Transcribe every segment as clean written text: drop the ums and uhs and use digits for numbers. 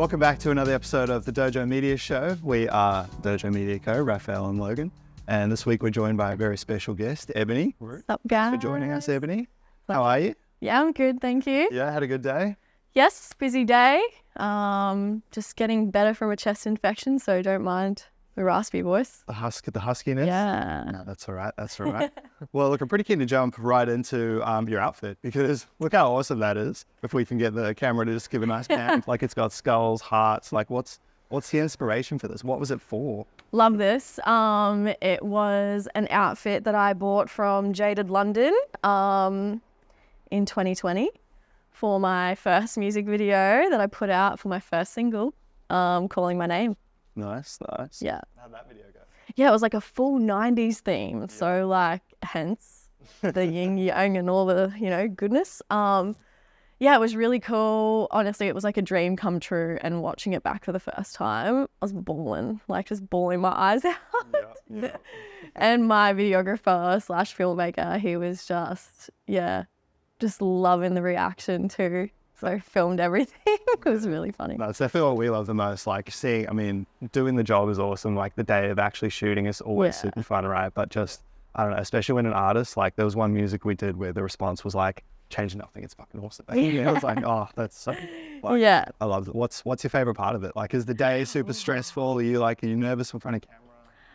Welcome back to another episode of the Dojo Media Show. We are Dojo Media Co, Raphael and Logan. And this week we're joined by a very special guest, Ebony Ruth. What's up, guys? Thanks for joining us, Ebony. How are you? Yeah, I'm good, thank you. Yeah, had a good day? Yes, busy day. Just getting better from a chest infection, so don't mind the raspy voice. The huskiness? Yeah. No, that's all right. That's all right. Well, look, I'm pretty keen to jump right into your outfit because look how awesome that is. If we can get the camera to just give a nice pan, like it's got skulls, hearts. Like what's the inspiration for this? What was it for? Love this. It was an outfit that I bought from Jaded London in 2020 for my first music video that I put out for my first single, Calling My Name. Nice. Yeah. How'd that video go? Yeah, it was like a full 90s theme. Yeah. So like, hence the yin yang and all the, goodness. Yeah, it was really cool. Honestly, it was like a dream come true. And watching it back for the first time, I was bawling, like just bawling my eyes out. Yeah. And my videographer / filmmaker, he was just loving the reaction too. So I filmed everything. It was really funny. That's definitely what we love the most. Like doing the job is awesome. Like the day of actually shooting is always super fun, right? But just, I don't know, especially when an artist, like there was one music we did where the response was like, change nothing, it's fucking awesome. Yeah. I was like, oh, that's so, yeah. I love it. What's your favorite part of it? Like, is the day super stressful? Are you nervous in front of camera?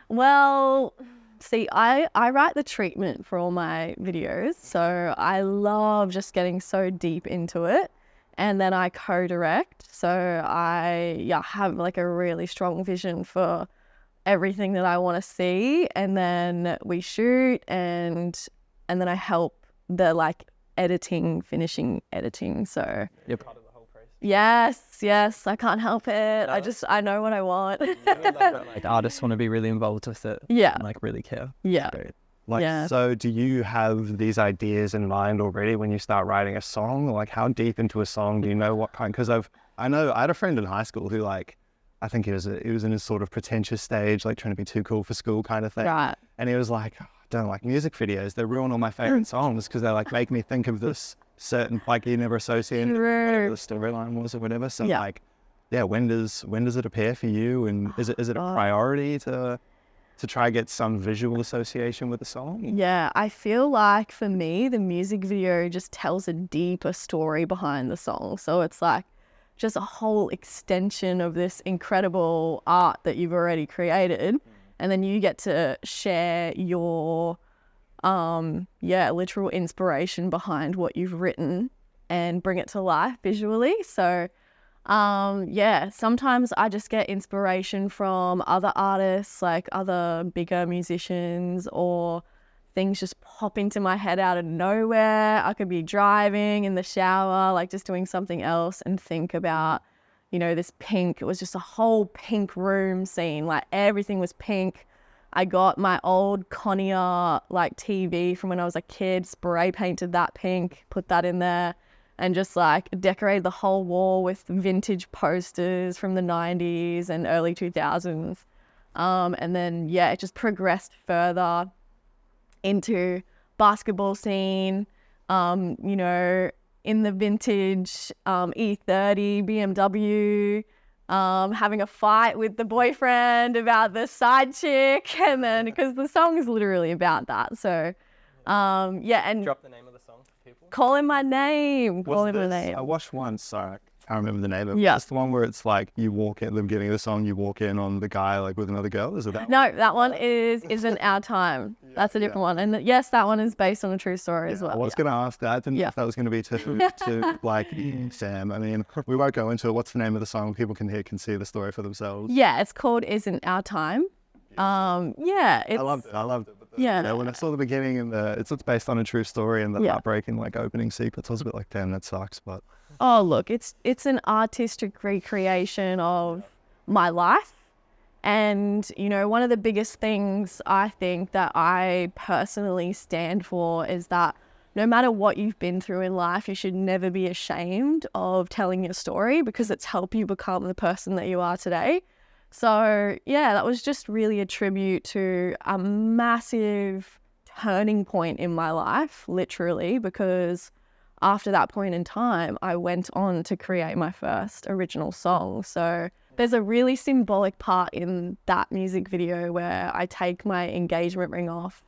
Well, see, I write the treatment for all my videos. So I love just getting so deep into it. And then I co-direct. So I have like a really strong vision for everything that I want to see. And then we shoot and then I help the finishing editing. So you're part of the whole process. Yes, I can't help it. No. I know what I want. Like artists want to be really involved with it. Yeah. And really care. Yeah. So do you have these ideas in mind already when you start writing a song? Like how deep into a song do you know what kind? Because I had a friend in high school who I think he was in his sort of pretentious stage, like trying to be too cool for school kind of thing. Right. And he was like, oh, I don't like music videos. They ruin all my favorite songs because they make me think of this certain, you never associated whatever the storyline was or whatever. So when does it appear for you? And is it a priority to try get some visual association with the song? Yeah, I feel like for me, the music video just tells a deeper story behind the song. So it's like just a whole extension of this incredible art that you've already created. And then you get to share your, literal inspiration behind what you've written and bring it to life visually. So sometimes I just get inspiration from other artists, like other bigger musicians, or things just pop into my head out of nowhere. I could be driving in the shower, like just doing something else and think about, this pink. It was just a whole pink room scene, like everything was pink. I got my old Conair TV from when I was a kid, spray painted that pink, put that in there. And just decorated the whole wall with vintage posters from the 90s and early 2000s. And then, it just progressed further into basketball scene, in the vintage E30 BMW, having a fight with the boyfriend about the side chick. And then, because the song is literally about that. So, and drop the name of the song for people. Calling My Name. Calling My Name. I watched one, sorry, I can't remember the name of it. Yeah. It's the one where it's you walk in, the beginning of the song, you walk in on the guy with another girl. Is it that one? No, that one isn't Our Time. That's a different one. And yes, that one is based on a true story as well. I was going to ask that. I didn't know if that was going to be to Sam. I mean, we won't go into it. What's the name of the song? People can see the story for themselves. Yeah, it's called Isn't Our Time. I loved it. But when I saw the beginning and it's based on a true story and the heartbreaking opening sequence, I was a bit like, damn, that sucks. But oh, look, it's an artistic recreation of my life. And, one of the biggest things I think that I personally stand for is that no matter what you've been through in life, you should never be ashamed of telling your story because it's helped you become the person that you are today. So, that was just really a tribute to a massive turning point in my life, literally, because after that point in time, I went on to create my first original song. So there's a really symbolic part in that music video where I take my engagement ring off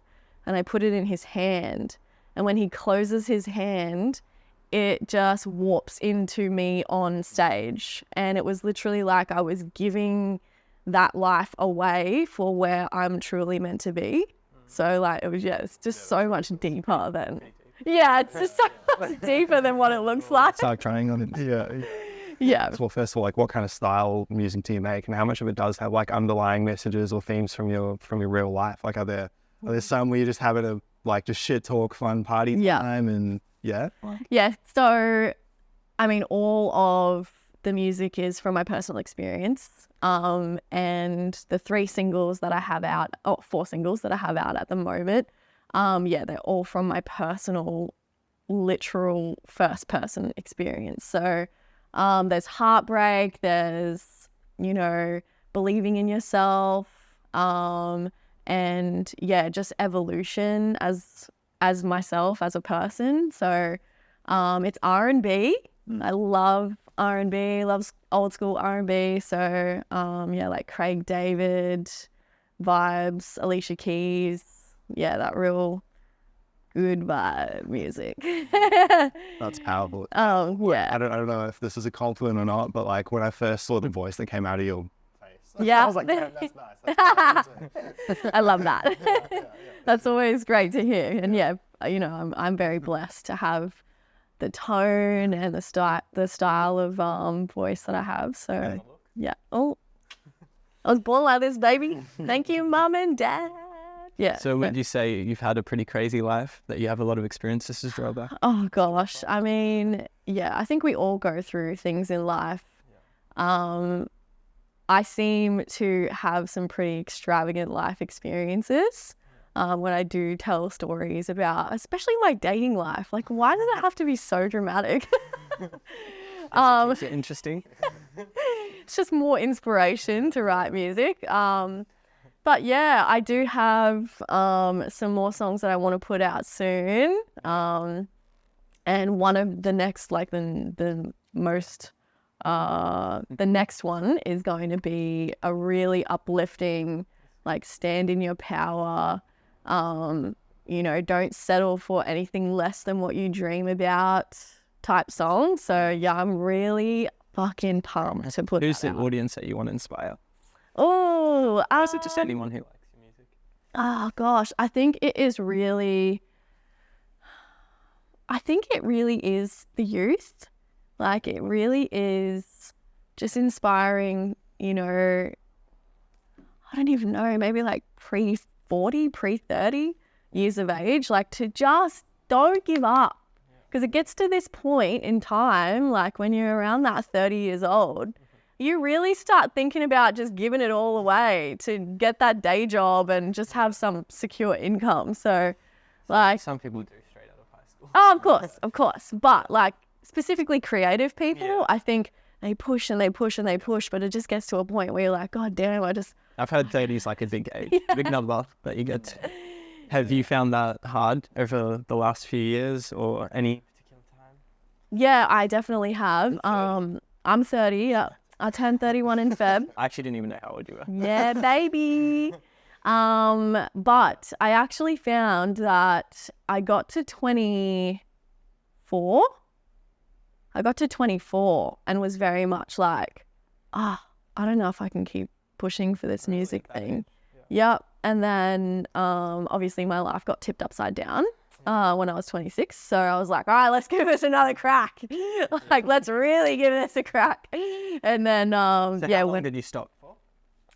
and I put it in his hand. And when he closes his hand, it just warps into me on stage. And it was literally like I was giving that life away for where I'm truly meant to be. So like it was, it's just so much deeper than, it's just so much deeper than what it looks like. Start trying on it. Yeah. Well, first of all, like what kind of style music do you make, and how much of it does have like underlying messages or themes from your real life? Like are there some where you just have it a like just shit talk, fun party time and Yeah. So, I mean, all of the music is from my personal experience. And the 4 singles that I have out at the moment, they're all from my personal, literal first person experience. So, there's heartbreak, there's, believing in yourself, and just evolution as myself as a person. So it's R&B. I love R&B, loves old school R&B. So like Craig David vibes, Alicia Keys, that real good vibe music. That's powerful. I don't know if this is a compliment or not, but like when I first saw the voice that came out of your face, yeah, I was like, damn, that's nice. I love that. That's always great to hear. And I'm very blessed to have the tone and the style of voice that I have. So I was born like this, baby. Thank you, mom and dad. Yeah. So would you say you've had a pretty crazy life, that you have a lot of experiences to draw back? Oh gosh, I mean, I think we all go through things in life. I seem to have some pretty extravagant life experiences when I do tell stories about, especially my dating life. Like, why does it have to be so dramatic? Is it interesting? It's just more inspiration to write music. But I do have some more songs that I want to put out soon. And one of the next, like the next one is going to be a really uplifting, like stand in your power. Don't settle for anything less than what you dream about type song. So I'm really fucking pumped to put Who's that the out. audience that you want to inspire? Oh, Or is it just anyone who likes your music? Oh gosh, I think it really is the youth. Like it really is just inspiring, I don't even know, maybe like pre-40, pre-30 years of age, like to just don't give up. Because it gets to this point in time, like when you're around that 30 years old, you really start thinking about just giving it all away to get that day job and just have some secure income. So like Some people do straight out of high school. Oh, of course. But like specifically creative people, I think they push and they push and they push, but it just gets to a point where you're like, God damn, I've heard 30 is like a big age, big number that you get to. Have you found that hard over the last few years or any particular time? Yeah, I definitely have. I'm 30. I turned 31 in Feb. I actually didn't even know how old you were. Yeah, baby. But I actually found that I got to 24. And was very much like, I don't know if I can keep pushing for this music thing. Yep. And then obviously my life got tipped upside down when I was 26. So I was like, all right, let's give this another crack. Like, let's really give this a crack. And then, How long did you stop for?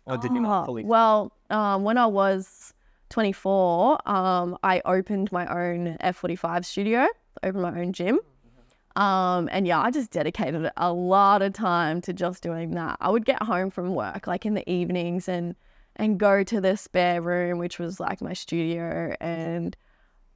Or did you not fully? Well, when I was 24, I opened my own F45 studio, opened my own gym. And I just dedicated a lot of time to just doing that. I would get home from work, like in the evenings and go to the spare room, which was like my studio, and,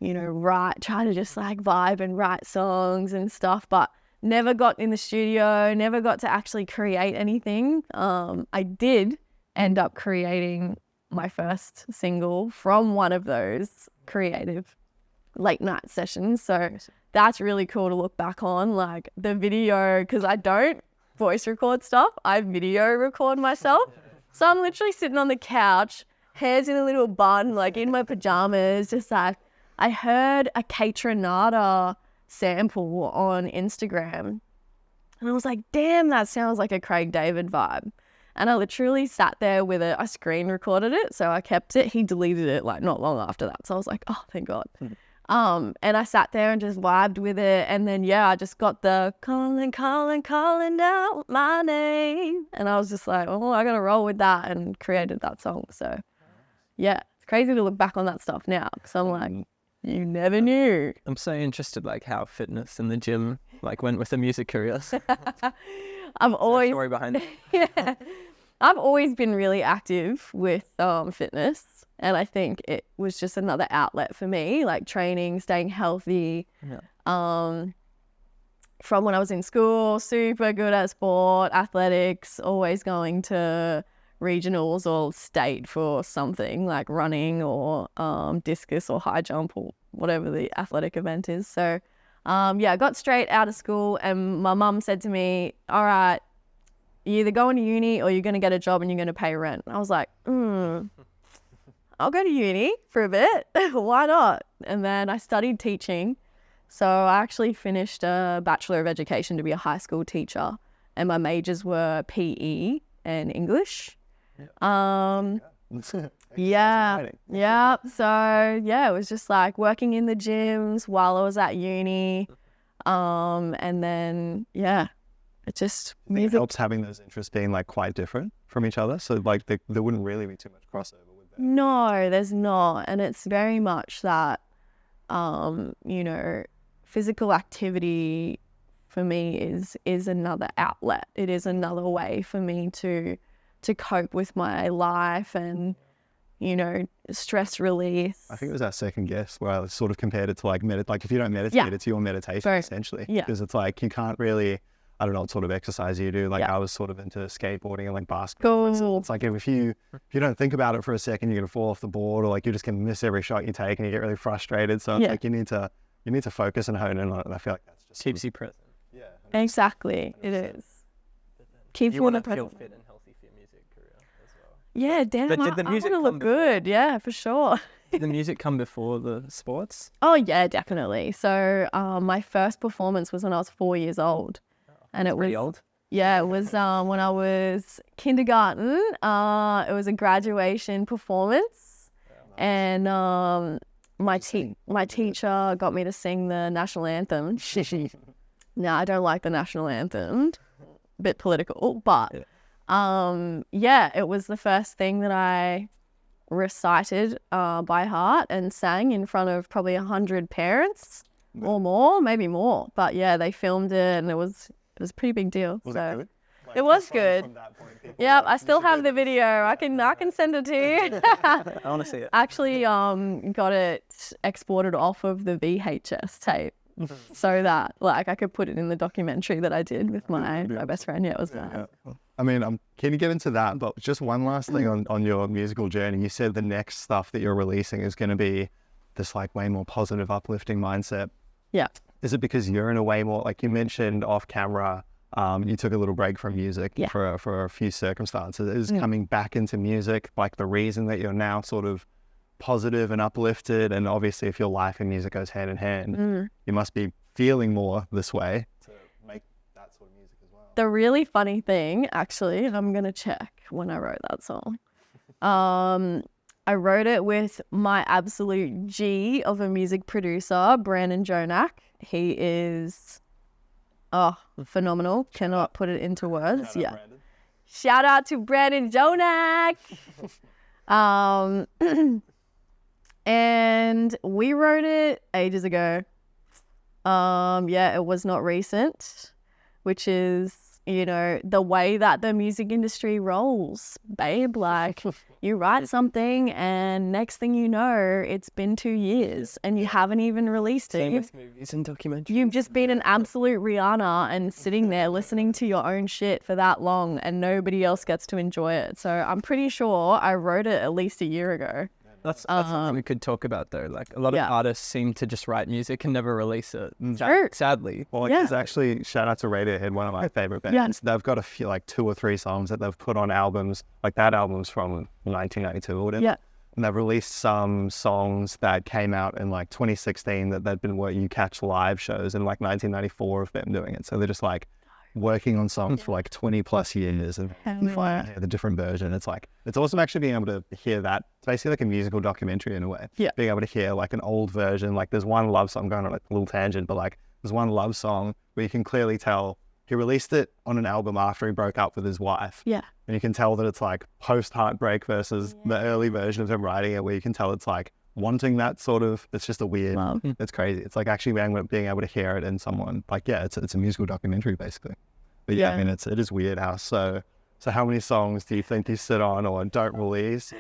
try to just like vibe and write songs and stuff, but never got in the studio, never got to actually create anything. I did end up creating my first single from one of those creative late night sessions. So that's really cool to look back on, like the video, because I don't voice record stuff. I video record myself. So I'm literally sitting on the couch, hair's in a little bun, like in my pajamas, just like, I heard a Catronata sample on Instagram. And I was like, damn, that sounds like a Craig David vibe. And I literally sat there with it. I screen recorded it, so I kept it. He deleted it like not long after that. So I was like, oh, thank God. And I sat there and just vibed with it. And then, yeah, I just got the calling out my name. And I was just like, oh, I got to roll with that, and created that song. So, yeah, it's crazy to look back on that stuff now, because I'm like, you never knew. I'm so interested, like, how fitness in the gym, like, went with the music career. I've always... story behind it. Yeah. I've always been really active with fitness, and I think it was just another outlet for me, like training, staying healthy. Yeah. From when I was in school, super good at sport, athletics, always going to regionals or state for something like running or discus or high jump or whatever the athletic event is. So yeah, I got straight out of school, and my mum said to me, all right, you're either going to uni or you're going to get a job and you're going to pay rent. I was like, I'll go to uni for a bit. Why not? And then I studied teaching. So I actually finished a Bachelor of Education to be a high school teacher, and my majors were PE and English. Yeah. So yeah, it was just like working in the gyms while I was at uni. And then, yeah, it just it helps having those interests being like quite different from each other. So like there wouldn't really be too much crossover with that. No, there's not. And it's very much that, you know, physical activity for me is another outlet. It is another way for me to cope with my life and, you know, stress release. I think it was our second guess where I sort of compared it to like if you don't meditate, it's your meditation essentially. Yeah. Because it's like you can't really, I don't know what sort of exercise you do. Like I was sort of into skateboarding and like basketball. Cool. It's like if you don't think about it for a second, you're gonna fall off the board, or like you're just gonna miss every shot you take and you get really frustrated. So it's like you need to focus and hone in on it. And I feel like that's just keeps you present. Yeah. Exactly. 100%. It is. Keeps you want to present. feel fit and healthy for your music career as well. Yeah, damn. But did the I music want to look good. Yeah, for sure. Did the music come before the sports? Oh yeah, definitely. So my first performance was when I was 4 years old. And it was pretty old. Yeah, it was when I was kindergarten. It was a graduation performance, and my teacher got me to sing the national anthem. No, I don't like the national anthem. Bit political, but yeah, it was the first thing that I recited by heart and sang in front of probably 100 parents or more, maybe more. But yeah, they filmed it, and it was a pretty big deal. Was it good? It was good. Yep, I still have the video. I can send it to you. I want to see it. Actually, got it exported off of the VHS tape, so that like I could put it in the documentary that I did with my best friend. Yeah, it was nice. I mean, I'm keen to get into that, but just one last thing on your musical journey. You said the next stuff that you're releasing is going to be this like way more positive, uplifting mindset. Yeah. Is it because you're in a way more, like you mentioned off camera, you took a little break from music for a few circumstances. Is coming back into music like the reason that you're now sort of positive and uplifted? And obviously if your life and music goes hand in hand, you must be feeling more this way to make that sort of music as well. The really funny thing, actually, and I'm going to check when I wrote that song. I wrote it with my absolute G of a music producer, Brandon Jonak. He is phenomenal. Cannot put it into words. Shout out to Brandon Jonak. And we wrote it ages ago. It was not recent, which is, you know, the way that the music industry rolls, babe. Like, you write something and next thing you know, it's been 2 years and you haven't even released it. Same with movies and documentaries. You've just been an absolute Rihanna and sitting there listening to your own shit for that long and nobody else gets to enjoy it. So I'm pretty sure I wrote it at least a year ago. That's something we could talk about though. Like a lot of artists seem to just write music and never release it. Sadly. Well, there's actually, shout out to Radiohead, one of my favorite bands. They've got a few, like 2 or 3 songs that they've put on albums. Like that album's from 1992 or whatever. Yeah. And they've released some songs that came out in like 2016 that they'd been you catch live shows in like 1994 of them doing it. So they're just like working on songs for like 20 plus years and the different version. It's like, it's awesome actually being able to hear that. It's basically like a musical documentary in a way. Yeah. Being able to hear like an old version. Like there's one love song, I'm going on a little tangent, but like there's one love song where you can clearly tell he released it on an album after he broke up with his wife. Yeah. And you can tell that it's like post-heartbreak versus the early version of him writing it, where you can tell it's like wanting that sort of, it's just a weird, love. It's crazy. It's like actually being able to hear it in someone. Like, it's a musical documentary basically. But yeah, I mean, it is weird how, so how many songs do you think you sit on or don't release?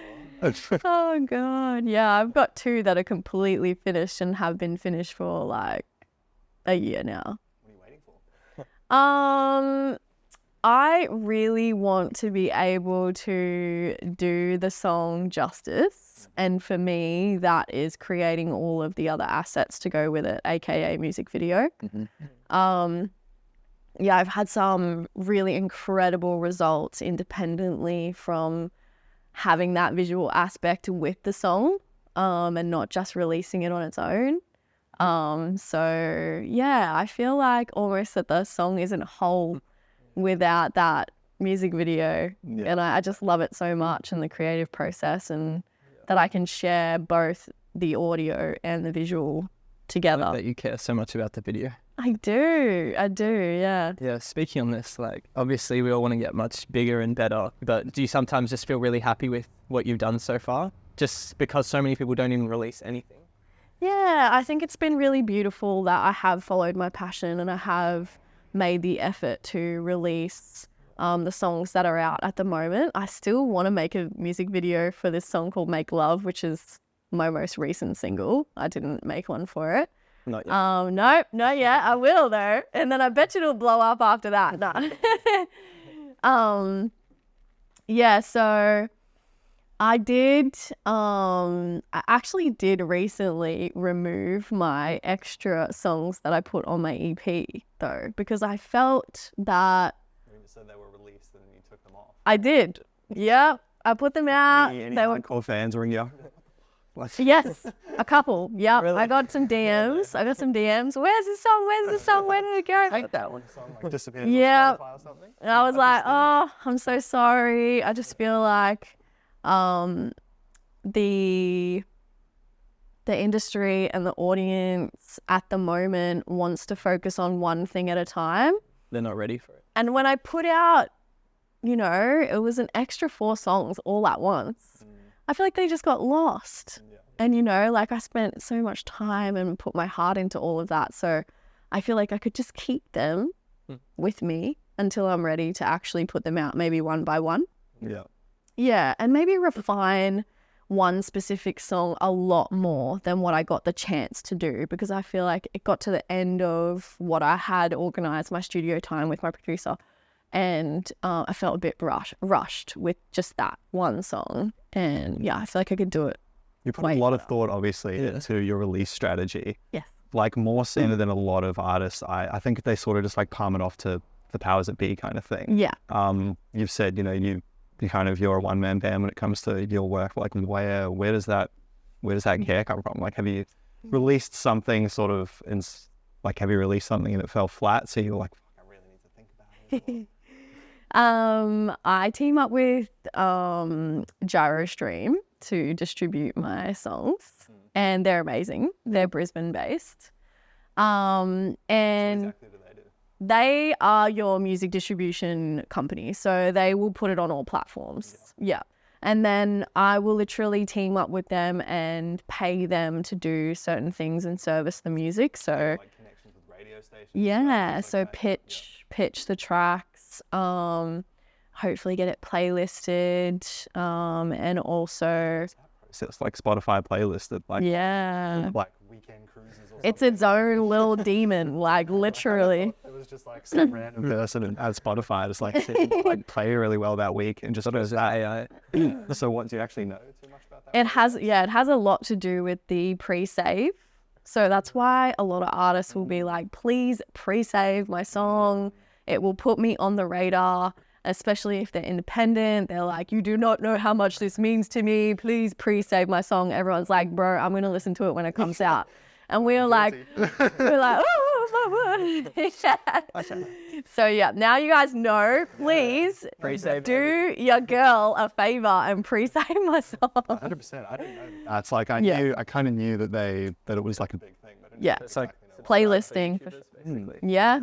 Oh God. Yeah, I've got 2 that are completely finished and have been finished for like a year now. I really want to be able to do the song justice, and for me that is creating all of the other assets to go with it, aka music video. I've had some really incredible results independently from having that visual aspect with the song, and not just releasing it on its own. So yeah, I feel like almost that the song isn't whole without that music video. And I just love it so much, and the creative process, and that I can share both the audio and the visual together. I like that you care so much about the video. I do, yeah. Yeah, speaking on this, like obviously we all want to get much bigger and better, but do you sometimes just feel really happy with what you've done so far? Just because so many people don't even release anything? Yeah, I think it's been really beautiful that I have followed my passion and I have made the effort to release the songs that are out at the moment. I still want to make a music video for this song called Make Love, which is my most recent single. I didn't make one for it. Not yet. No, not yet. I will though. And then I bet you it'll blow up after that. No. Yeah, so I actually did recently remove my extra songs that I put on my EP though, because I felt that. You said they were released and you took them off. I did. Yeah, I put them out. Any hardcore fans ring you? Yes, a couple. Yeah, Really? I got some DMs. Where's the song? Where did it go? I hate that one. Like disappeared Yeah. on Spotify or something? And I was like, oh, I'm so sorry. I just feel like the industry and the audience at the moment wants to focus on one thing at a time. They're not ready for it. And when I put out, it was an extra 4 songs all at once. I feel like they just got lost. Yeah. And, like I spent so much time and put my heart into all of that. So I feel like I could just keep them with me until I'm ready to actually put them out, maybe one by one. Yeah. Yeah. And maybe refine one specific song a lot more than what I got the chance to do, because I feel like it got to the end of what I had organized, my studio time with my producer. And I felt a bit rushed with just that one song. And yeah, I feel like I could do it. You put a lot of thought, obviously, into your release strategy. Yes. Like more so than a lot of artists. I think they sort of just like palm it off to the powers that be kind of thing. Yeah. You've said, you're a one-man band when it comes to your work. Like where does that care come from? Like have you released something sort of have you released something and it fell flat? So you're like, I really need to think about it. I team up with Gyrostream to distribute my songs, and they're amazing. They're Brisbane based. And what exactly do they do? They are your music distribution company, so they will put it on all platforms. Yeah. And then I will literally team up with them and pay them to do certain things and service the music. So like connections with radio stations. Yeah, so like pitch the tracks, hopefully get it playlisted, and also So it's like Spotify playlisted, like weekend cruises or something. It's its own little demon, like literally. It was just like some random person at Spotify just like play really well that week and just goes AI. So what, do you actually know too much about it has a lot to do with the pre-save. So that's why a lot of artists will be like, please pre-save my song. It will put me on the radar, especially if they're independent. They're like, you do not know how much this means to me. Please pre-save my song. Everyone's like, bro, I'm going to listen to it when it comes out. And we're like, oh. So yeah, now you guys know, please do your girl a favor and pre-save my song. 100%. I didn't know that. It's like I kind of knew that it was like a big thing. But It's like playlisting. Yeah.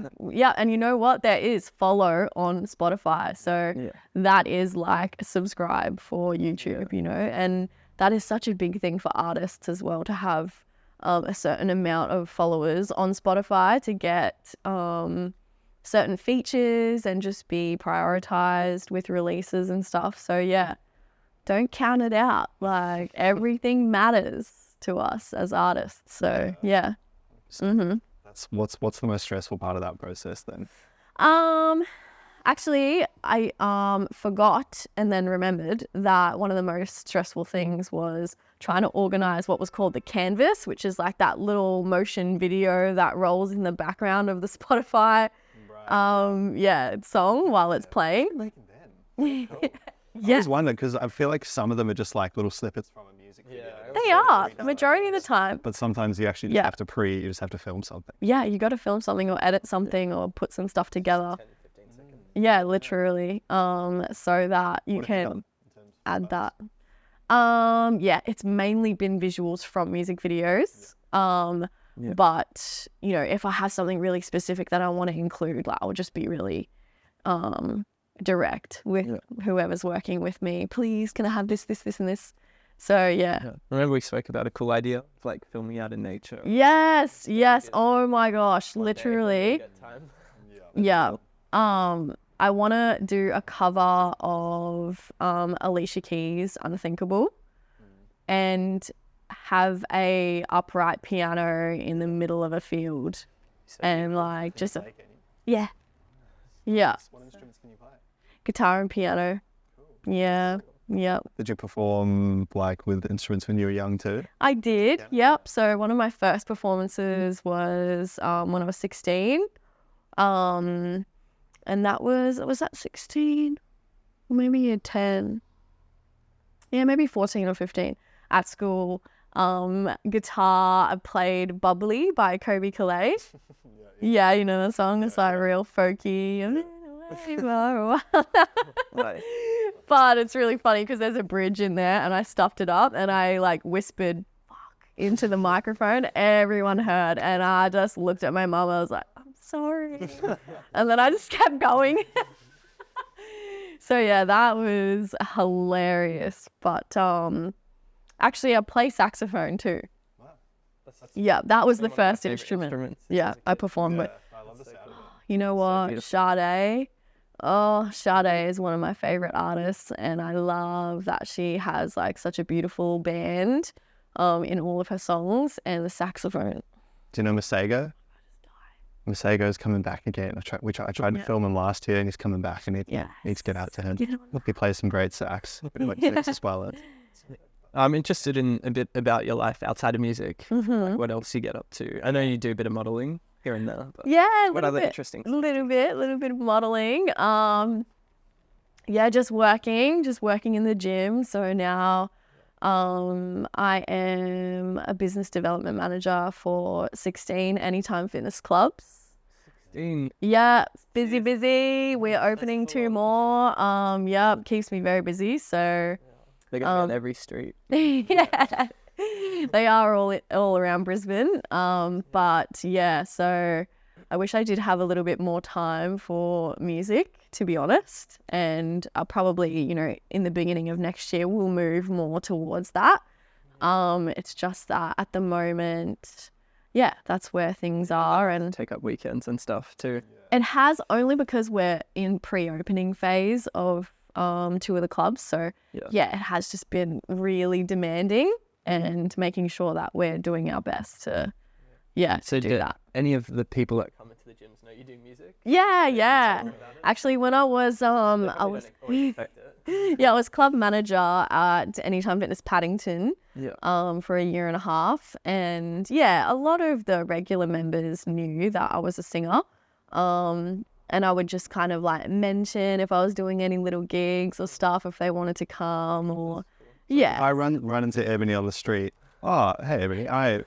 And you know what? There is follow on Spotify. So that is like subscribe for YouTube, you know, and that is such a big thing for artists as well, to have a certain amount of followers on Spotify to get certain features and just be prioritized with releases and stuff. So yeah, don't count it out. Like, everything matters to us as artists. So yeah. That's what's the most stressful part of that process then? Actually, I forgot and then remembered that one of the most stressful things was trying to organize what was called the canvas, which is like that little motion video that rolls in the background of the Spotify song while it's playing. I always wonder, because I feel like some of them are just like little snippets from a music video. They are, the majority of the time. But sometimes you actually just have to you just have to film something. Yeah, you got to film something or edit something or put some stuff together. 10 to 15 seconds. Yeah, literally. So that you can add that. It's mainly been visuals from music videos. But, you know, if I have something really specific that I want to include, like, I'll just be really direct with whoever's working with me. Please, can I have this, and this? So, yeah. Remember we spoke about a cool idea of like filming out in nature? Yes. Oh my gosh, literally. I want to do a cover of Alicia Keys' Unthinkable and have a upright piano in the middle of a field and like just What instruments can you play? Guitar and piano. Cool. Yeah. Did you perform like with instruments when you were young too? I did. Yep. So one of my first performances was when I was 16. And that was that 16? Or maybe year 10. Yeah, maybe 14 or 15 at school. Guitar, I played Bubbly by Kobe Calais. Yeah, you know the song. It's like real folky. But it's really funny because there's a bridge in there and I stuffed it up and I like whispered fuck into the microphone. Everyone heard and I just looked at my mum. I was like, I'm sorry. And then I just kept going. So yeah, that was hilarious. But actually I play saxophone too. Wow. Yeah, that was the first instrument. Yeah, I performed with. I love the sound of it. You know what? Sade. Oh, Sade is one of my favorite artists, and I love that she has like such a beautiful band in all of her songs, and the saxophone. Do you know Masego? Masego's coming back again. I tried to film him last year, and he's coming back, and he needs to get out to him. He plays some great sax, as well. I'm interested in a bit about your life outside of music. Like what else you get up to? I know you do a bit of modeling here and there. But what other interesting? Little bit of modeling. Just working in the gym. So now, I am a business development manager for 16 Anytime Fitness clubs. 16. Yeah, busy. We're opening 2 more. Keeps me very busy. So. They got on every street. Yeah, they are all around Brisbane. But yeah, so I wish I did have a little bit more time for music, to be honest. And I'll probably, in the beginning of next year, we'll move more towards that. It's just that at the moment, that's where things are. And take up weekends and stuff too. It has, only because we're in pre-opening phase of 2 of the clubs. So it has just been really demanding and making sure that we're doing our best to do that. Any of the people that come into the gyms know you do music? Yeah. Actually, when I was Yeah, I was club manager at Anytime Fitness Paddington for 1.5 years. And yeah, a lot of the regular members knew that I was a singer. And I would just kind of like mention if I was doing any little gigs or stuff, if they wanted to come or, yeah. I run into Ebony on the street. Oh, hey, Ebony, I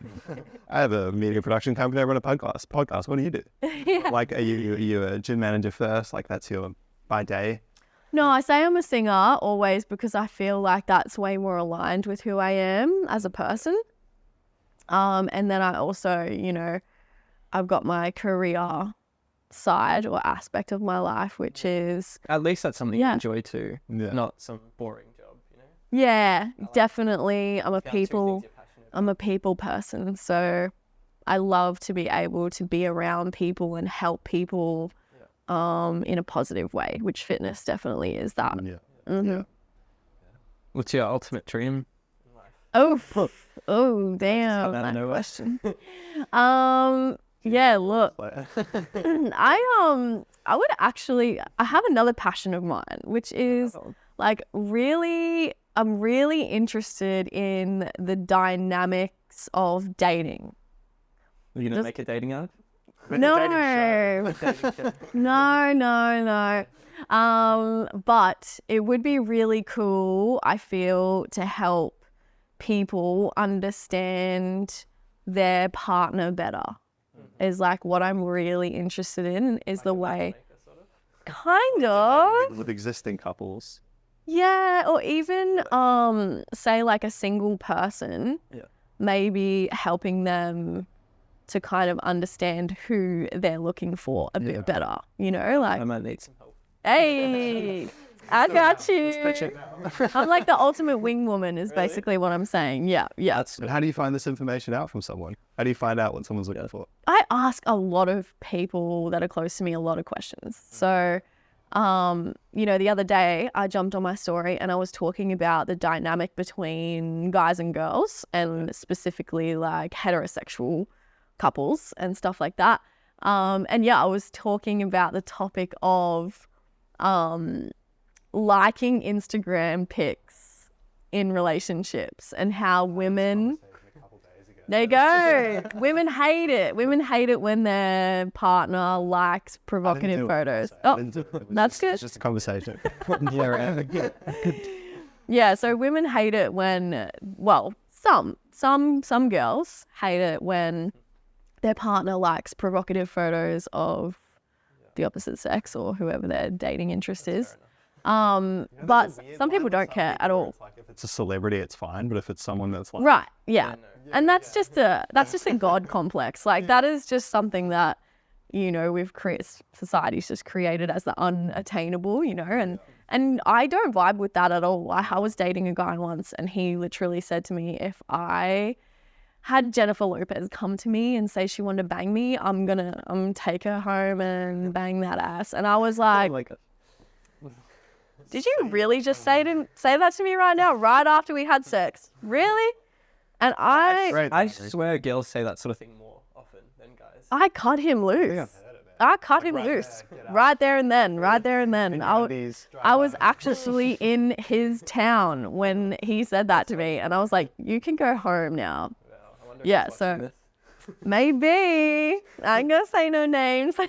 have a media production company. I run a podcast. What do you do? Yeah. Like, are you a gym manager first? Like, that's your by day? No, I say I'm a singer always because I feel like that's way more aligned with who I am as a person. And then I also, you know, I've got my career side or aspect of my life, which is... At least that's something you enjoy too, not some boring job, you know? Yeah, definitely. I'm a people person. So I love to be able to be around people and help people in a positive way, which fitness definitely is that. Yeah. Mm-hmm. Yeah. What's your ultimate dream? Oh, damn. That That question. Yeah, look, I would actually, I have another passion of mine, which is like I'm really interested in the dynamics of dating. Are you going to make a dating app? No. But it would be really cool, I feel, to help people understand their partner better. Is like what I'm really interested in is the way, kind of, with existing couples. Yeah, or even say like a single person, maybe helping them to kind of understand who they're looking for a bit better, you know, like I might need some help. Hey, I got you. I'm like the ultimate wing woman is basically what I'm saying. Yeah. But how do you find this information out from someone? How do you find out what someone's looking for? I ask a lot of people that are close to me a lot of questions. So, you know, the other day I jumped on my story and I was talking about the dynamic between guys and girls and specifically like heterosexual couples and stuff like that. And yeah, I was talking about the topic of liking Instagram pics in relationships and how women... There you go. Women hate it. Women hate it when their partner likes provocative photos. That's good. It's just a conversation. Yeah, so women hate it when, well, some girls hate it when their partner likes provocative photos of the opposite sex or whoever their dating interest is. But some people don't care at all. Like if it's a celebrity, it's fine. But if it's someone that's like... Right, yeah. And that's just a God complex. Like that is just something that, you know, society's just created as the unattainable, you know, and I don't vibe with that at all. I was dating a guy once and he literally said to me, if I had Jennifer Lopez come to me and say she wanted to bang me, I'm take her home and bang that ass. And I was like, did you really just say that to me right now, right after we had sex? Really? And I swear girls say that sort of thing more often than guys. I cut him loose. I cut him loose right there and then. I was actually in his town when he said that to me, and I was like, "You can go home now." Yeah, so maybe I ain't gonna say no names. No,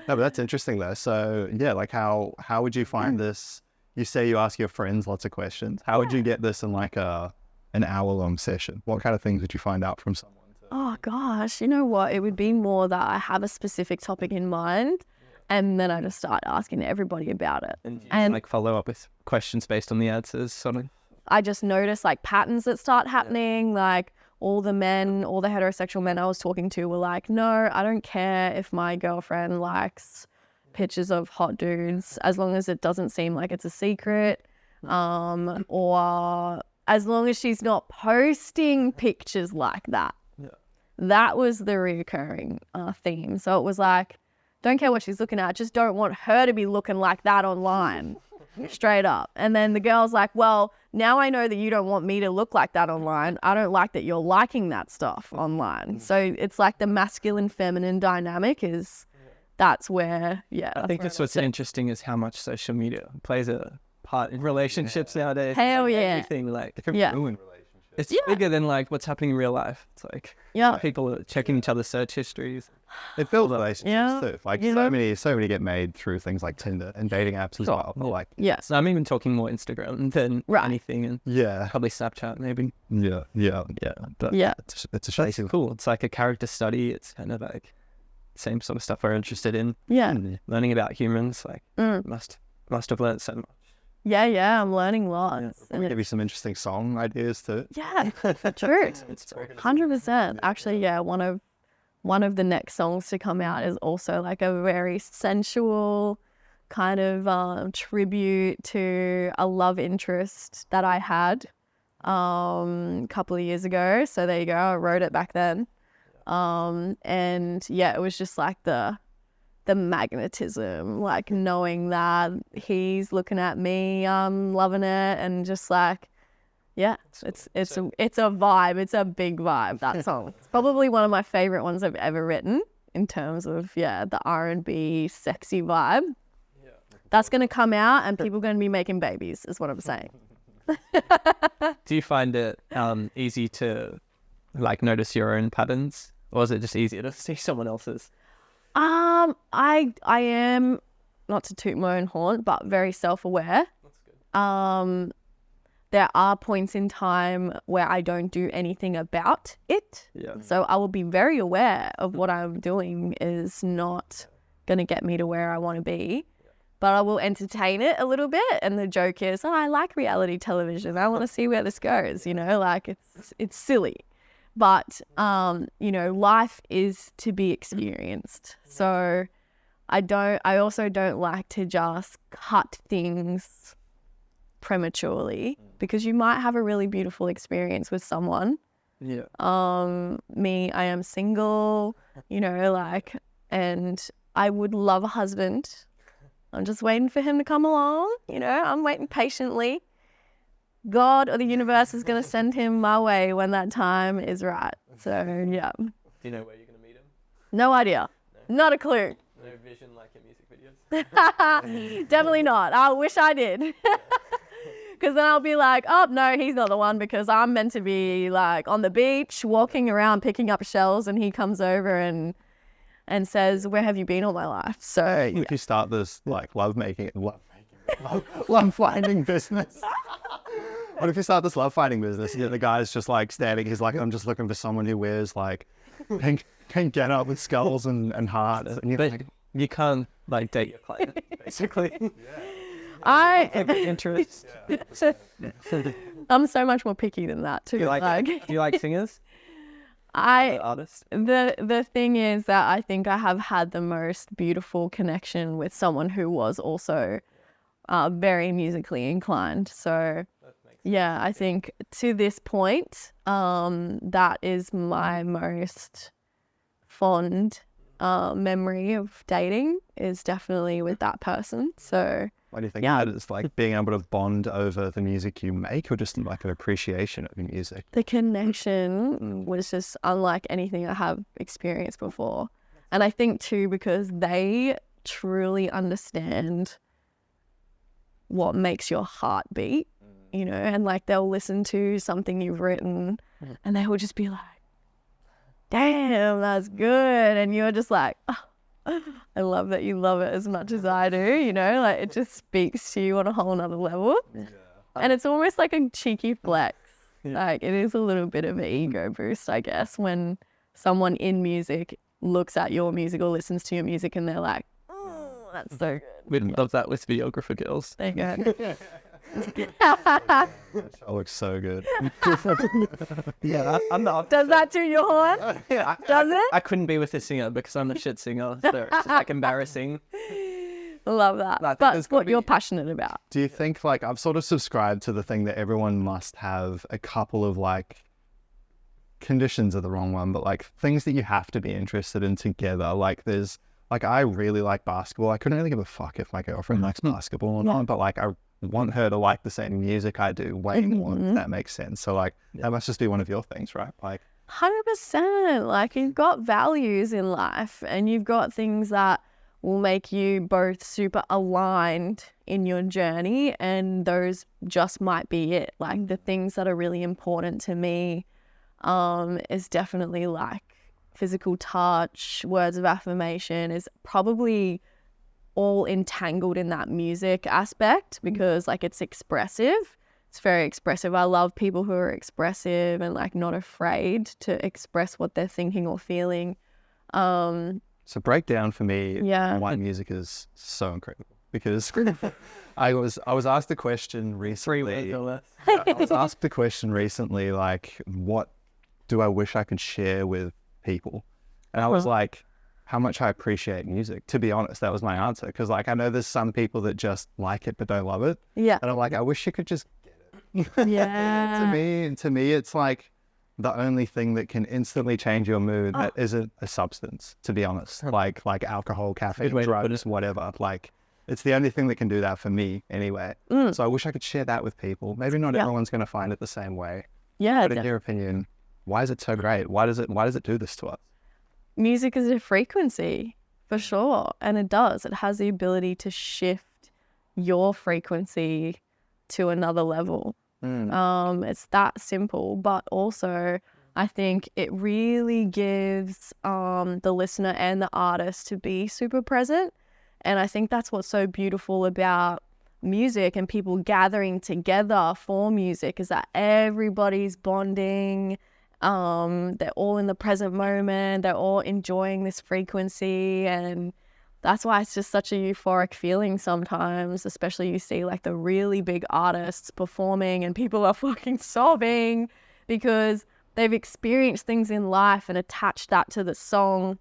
but that's interesting though. So yeah, like how would you find this? You say you ask your friends lots of questions. How would you get this in like an hour-long session? What kind of things would you find out from someone? Oh gosh, you know what? It would be more that I have a specific topic in mind, and then I just start asking everybody about it. And like follow up with questions based on the answers, sort of. I just notice like patterns that start happening, like all the heterosexual men I was talking to were like, no, I don't care if my girlfriend likes pictures of hot dudes as long as it doesn't seem like it's a secret, or as long as she's not posting pictures like that. That was the recurring theme. So it was like, don't care what she's looking at, just don't want her to be looking like that online. Straight up. And then the girl's like, well, now I know that you don't want me to look like that online. I don't like that you're liking that stuff online. So it's like the masculine feminine dynamic that's where, I think that's what's interesting is how much social media plays a part in relationships nowadays. Hell Like, yeah. everything, like, It can Yeah. ruin relationships. it's Yeah. bigger than like what's happening in real life. It's like people are checking each other's search histories. It builds relationships Yeah. too. Like You so know? many get made through things like Tinder and dating apps as Sure. well. Like Yes. So I'm even talking more Instagram than Right. anything, and yeah, probably Snapchat maybe. yeah. But Yeah. It's a that's shame. cool. It's like a character study. It's kind of like same sort of stuff we're interested in. Yeah. Learning about humans. Like Mm. must have learned so much. Yeah. I'm learning lots. And Give you some interesting song ideas too. yeah, true. It's 100%. Actually, yeah, one of the next songs to come out is also like a very sensual kind of tribute to a love interest that I had a couple of years ago. So there you go. I wrote it back then. And yeah, it was just like the magnetism, like knowing that he's looking at me, I'm loving it, and just like, yeah, it's a vibe. It's a big vibe, that song. It's probably one of my favorite ones I've ever written in terms of, the R&B sexy vibe. Yeah. That's going to come out and people are going to be making babies, is what I'm saying. Do you find it easy to like notice your own patterns, or is it just easier to see someone else's? I am, not to toot my own horn, but very self-aware. That's good. There are points in time where I don't do anything about it. Yeah. So I will be very aware of what I'm doing is not going to get me to where I want to be. But I will entertain it a little bit. And the joke is, I like reality television. I want to see where this goes, like it's silly. But, life is to be experienced. So I also don't like to just cut things prematurely, because you might have a really beautiful experience with someone. Yeah. Me, I am single, and I would love a husband. I'm just waiting for him to come along, I'm waiting patiently. God or the universe is going to send him my way when that time is right. So, yeah. Do you know where you're gonna meet him? No idea. Not a clue. No vision like in music videos. Definitely not. I wish I did. Because then I'll be like, oh, no, he's not the one, because I'm meant to be like on the beach, walking around, picking up shells, and he comes over and says, where have you been all my life? So, yeah. If you start this like love finding business. What if you start this love finding business? The guy's just like standing. He's like, I'm just looking for someone who wears like pink get up with skulls and hearts. And But like, you can't like date your client, basically. I I'm so much more picky than that too. Do you like singers? Artists? The thing is that I think I have had the most beautiful connection with someone who was also very musically inclined. So yeah, I think to this point, that is my most fond memory of dating, is definitely with that person. So why do you think that is, like being able to bond over the music you make, or just like an appreciation of your music? the connection was just unlike anything I have experienced before. And I think too, because they truly understand what makes your heart beat, and like they'll listen to something you've written and they will just be like, damn, that's good. And you're just like, oh, I love that you love it as much as I do, like it just speaks to you on a whole nother level. Yeah. And it's almost like a cheeky flex. Yeah. Like it is a little bit of an ego boost, I guess, when someone in music looks at your music or listens to your music and they're like, oh, that's so good. We'd love that with videographer girls. There you go. That looks so good. Yeah, I'm not. Does that to your horn? Yeah, Does it? I couldn't be with a singer because I'm a shit singer. So it's just like embarrassing. Love that. I think But there's it's gotta what you're be- passionate about. Do you think, like, I've sort of subscribed to the thing that everyone must have a couple of like conditions are the wrong one, but like things that you have to be interested in together. Like there's like, I really like basketball. I couldn't really give a fuck if my girlfriend likes basketball or not, but like I want her to like the same music I do way more, if that makes sense. So like that must just be one of your things, right? Like 100%. Like you've got values in life and you've got things that will make you both super aligned in your journey, and those just might be it. Like the things that are really important to me is definitely like physical touch, words of affirmation is probably all entangled in that music aspect, because like it's expressive. It's very expressive. I love people who are expressive and like not afraid to express what they're thinking or feeling. So break down for me why music is so incredible. Because I was asked a question recently. I was asked a question recently, like, what do I wish I could share with people? And I was like, how much I appreciate music. To be honest, that was my answer. Because like I know there's some people that just like it but don't love it. Yeah. And I'm like, I wish you could just get it. Yeah. To me, it's like the only thing that can instantly change your mood that isn't a substance, to be honest. Like alcohol, caffeine, drugs, whatever. Like it's the only thing that can do that for me anyway. So I wish I could share that with people. Maybe not everyone's going to find it the same way. Yeah. But in your opinion, why is it so great? Why does it do this to us? Music is a frequency, for sure. And it does. It has the ability to shift your frequency to another level. It's that simple, but also I think it really gives the listener and the artist to be super present. And I think that's what's so beautiful about music and people gathering together for music, is that everybody's bonding. They're all in the present moment. They're all enjoying this frequency, and that's why it's just such a euphoric feeling sometimes, especially you see like the really big artists performing and people are fucking sobbing because they've experienced things in life and attached that to the song.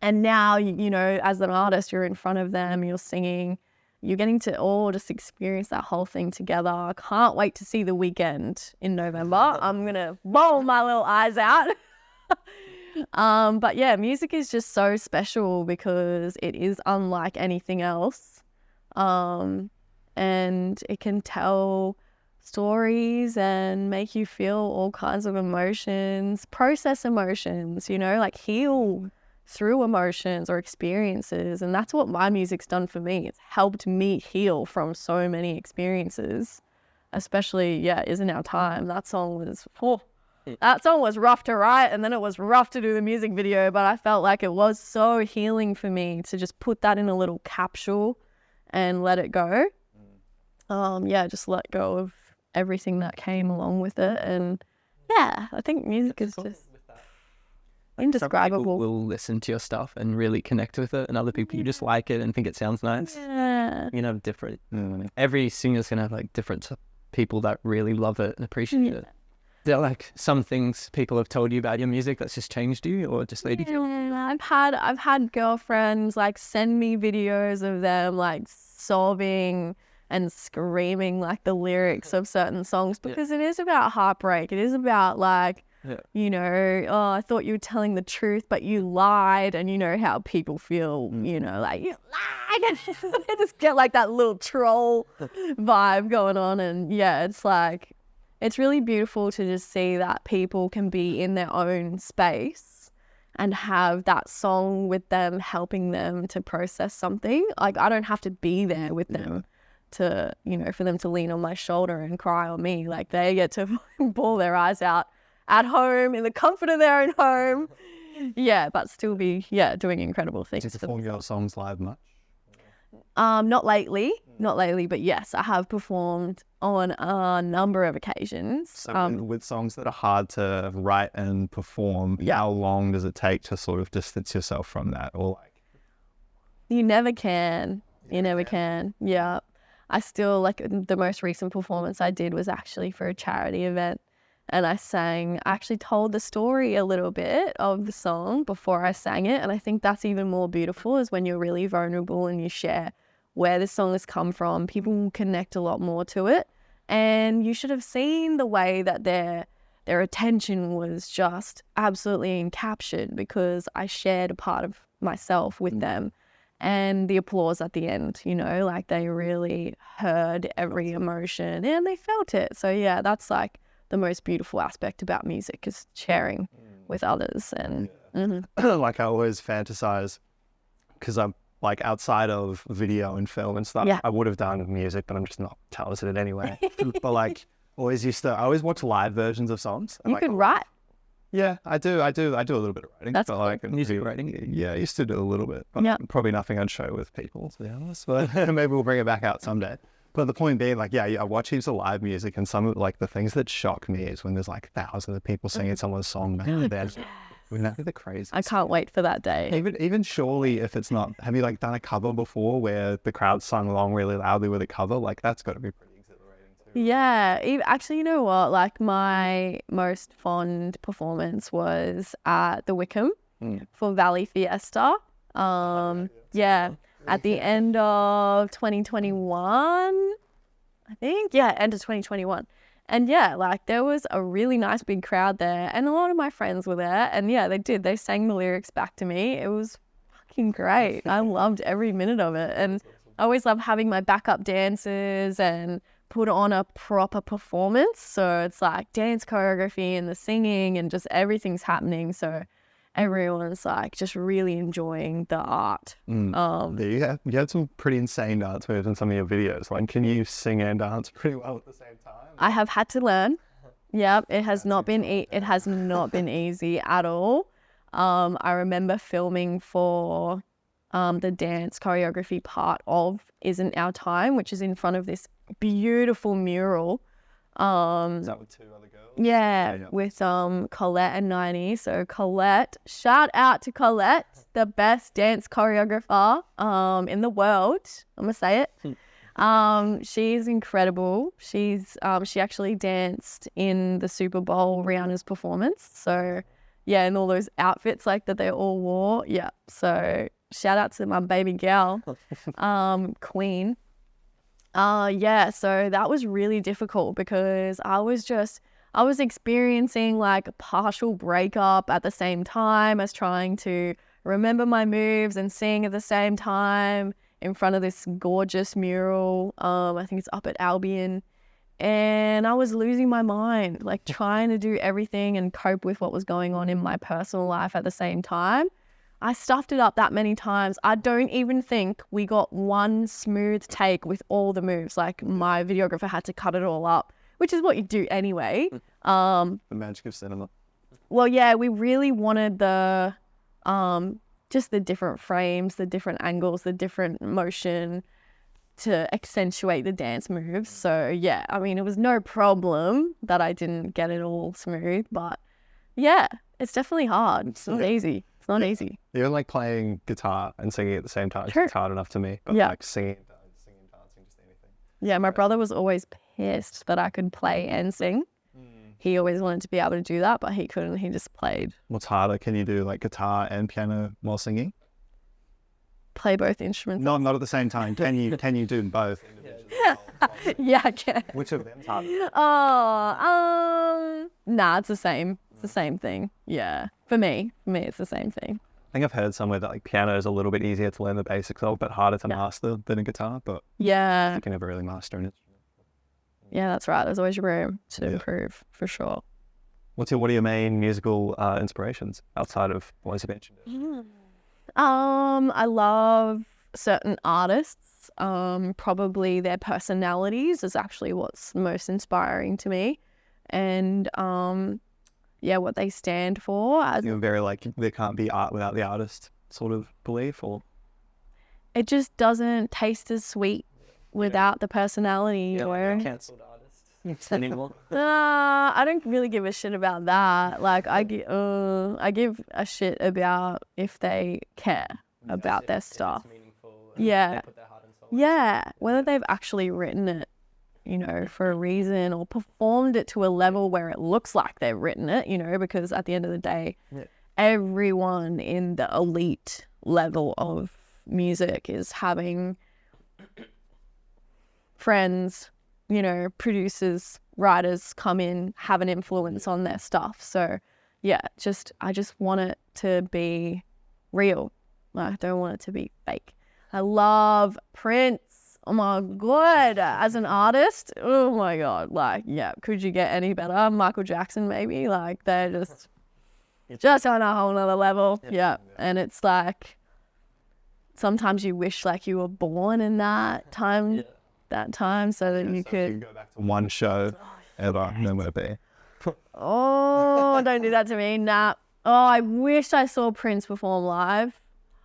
And now, you know, as an artist, you're in front of them, you're singing, you're getting to all just experience that whole thing together. I can't wait to see The Weeknd in November. I'm going to bawl my little eyes out. But yeah, music is just so special because it is unlike anything else. And it can tell stories and make you feel all kinds of emotions, process emotions, you know, like heal through emotions or experiences. And that's what my music's done for me. It's helped me heal from so many experiences, especially, Isn't Our Time. That song was rough to write, and then it was rough to do the music video, but I felt like it was so healing for me to just put that in a little capsule and let it go. Just let go of everything that came along with it. And I think music is just indescribable. Some people will listen to your stuff and really connect with it, and other people you just like it and think it sounds nice. You know, different. Every singer's gonna have like different people that really love it and appreciate it. There are like some things people have told you about your music that's just changed you, or just led you? I've had girlfriends like send me videos of them like sobbing and screaming like the lyrics of certain songs, because it is about heartbreak. It is about like, you know, oh, I thought you were telling the truth, but you lied. And you know how people feel, you know, like, you lied. They just get like that little troll vibe going on. And it's like, it's really beautiful to just see that people can be in their own space and have that song with them, helping them to process something. Like, I don't have to be there with them to, you know, for them to lean on my shoulder and cry on me. Like, they get to bawl their eyes out at home in the comfort of their own home. But still be, doing incredible things. Do you perform your songs live much? Not lately, but yes, I have performed on a number of occasions. So with songs that are hard to write and perform, how long does it take to sort of distance yourself from that? Or like, you never can. You never can. Yeah. I still, like, the most recent performance I did was actually for a charity event. And I actually told the story a little bit of the song before I sang it. And I think that's even more beautiful, is when you're really vulnerable and you share where the song has come from. People will connect a lot more to it. And you should have seen the way that their attention was just absolutely encaptured, because I shared a part of myself with them. And the applause at the end, you know, like they really heard every emotion and they felt it. So that's like the most beautiful aspect about music, is sharing with others. And like I always fantasize, because I'm like outside of video and film and stuff, Yeah. I would have done music, but I'm just not talented in it anyway. But like, I always watch live versions of songs. And, You like, could write. Yeah, I do a little bit of writing. That's but cool. like Music writing. Yeah, I used to do a little bit. But Yeah. probably nothing I'd show with people, to be honest. But maybe we'll bring it back out someday. But the point being, like, yeah, I watch heaps of live music, and some of like the things that shock me is when there's like thousands of people singing someone's song. Man, that'd be the craziest. I can't wait for that day. Even surely, if it's not, have you like done a cover before where the crowd sung along really loudly with a cover? Like that's got to be pretty exhilarating too. Yeah. Actually, you know what? Like my most fond performance was at the Wickham for Valley Fiesta. Yeah. At the end of 2021, I think. Yeah, end of 2021. And yeah, like there was a really nice big crowd there, and a lot of my friends were there. And yeah, they sang the lyrics back to me. It was fucking great. I loved every minute of it. And I always love having my backup dancers and put on a proper performance. So it's like dance choreography and the singing and just everything's happening. So everyone's like just really enjoying the art. You had some pretty insane dance moves in some of your videos. Like, can you sing and dance pretty well at the same time? I have had to learn. Yep, it has not been easy at all. I remember filming for the dance choreography part of Isn't Our Time, which is in front of this beautiful mural. Is that with two other girls? Yeah, with Colette and 90. So Colette, shout out to Colette, the best dance choreographer in the world. I'm gonna say it. She's incredible. She actually danced in the Super Bowl Rihanna's performance. So yeah, and all those outfits like that they all wore. Yeah. So shout out to my baby girl, Queen. Yeah, so that was really difficult because I was experiencing like a partial breakup at the same time as trying to remember my moves and sing at the same time in front of this gorgeous mural. I think it's up at Albion. And I was losing my mind, like trying to do everything and cope with what was going on in my personal life at the same time. I stuffed it up that many times. I don't even think we got one smooth take with all the moves. Like my videographer had to cut it all up, which is what you do anyway. The magic of cinema. Well, yeah, we really wanted the just the different frames, the different angles, the different motion to accentuate the dance moves. So yeah, I mean, it was no problem that I didn't get it all smooth, but yeah, it's definitely hard. It's not easy. It's not easy. You're like playing guitar and singing at the same time. Sure. It's hard enough to me. But Yeah. like singing, dancing, just anything. Yeah, my brother was always pissed that I could play and sing. He always wanted to be able to do that, but he couldn't. He just played. What's harder? Can you do like guitar and piano while singing? Play both instruments. Not at the same time. Can you do both individually? Yeah, I can. Which of them's harder? Nah, it's the same. It's the same thing. Yeah. For me, it's the same thing. I think I've heard somewhere that like piano is a little bit easier to learn the basics of, but harder to master than a guitar. But Yeah. you can never really master an instrument. Yeah, that's right. There's always room to improve, for sure. What are your main musical inspirations outside of what you mentioned? I love certain artists. Probably their personalities is actually what's most inspiring to me. And what they stand for. You're very like there can't be art without the artist sort of belief, or it just doesn't taste as sweet without the personality. Cancelled artists anymore. I don't really give a shit about that. Like I give a shit about if they care about their stuff. Yeah. Yeah, whether they've actually written it, for a reason or performed it to a level where it looks like they've written it, because at the end of the day, everyone in the elite level of music is having friends, producers, writers come in, have an influence on their stuff. So yeah, I just want it to be real. I don't want it to be fake. I love Prince. Oh my God. As an artist, oh my God. Like, yeah, could you get any better? Michael Jackson, maybe. Like, they're just on a whole nother level. Yeah. And it's like, sometimes you wish like you were born in that time, so that you could go back to one show ever, nowhere be. Oh, don't do that to me. Nah. Oh, I wish I saw Prince perform live.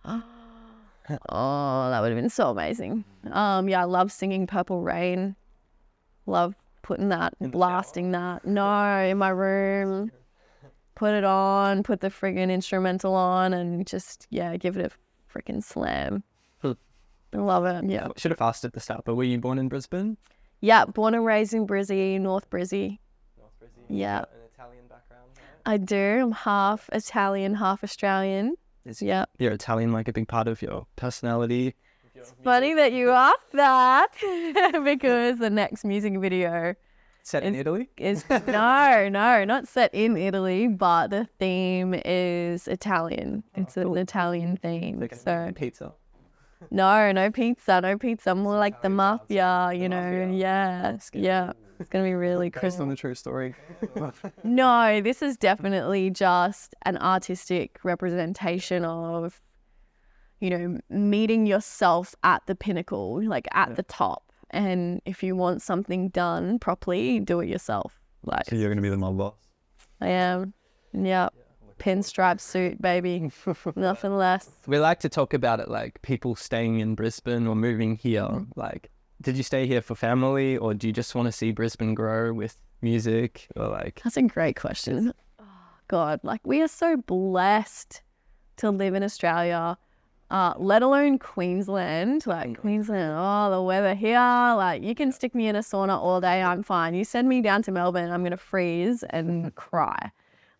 Oh, that would have been so amazing. Yeah, I love singing Purple Rain. Love putting that, blasting that. No, in my room. Put it on, put the friggin' instrumental on, and just, give it a freaking slam. I love it. Yeah. Should have asked at the start, but were you born in Brisbane? Yeah, born and raised in Brizzy, North Brizzy. Yeah. An Italian background, right? I do. I'm half Italian, half Australian. Yeah. You're Italian, like a big part of your personality. It's funny that you asked that because the next music video Set in Italy? is no, not set in Italy, but the theme is Italian. It's an Italian theme. So pizza. no pizza. More like the mafia, you know. Yeah. It's gonna be really cool. Based on the true story. No, this is definitely just an artistic representation of, meeting yourself at the pinnacle, like at the top. And if you want something done properly, do it yourself. Like, So you're going to be the mob boss? I am. Yeah. Pinstripe suit, baby. Nothing less. We like to talk about it like people staying in Brisbane or moving here. Like, did you stay here for family, or do you just want to see Brisbane grow with music, or like? That's a great question. Oh, God, like we are so blessed to live in Australia, let alone Queensland. Like Queensland, the weather here, like you can stick me in a sauna all day, I'm fine. You send me down to Melbourne, I'm going to freeze and cry.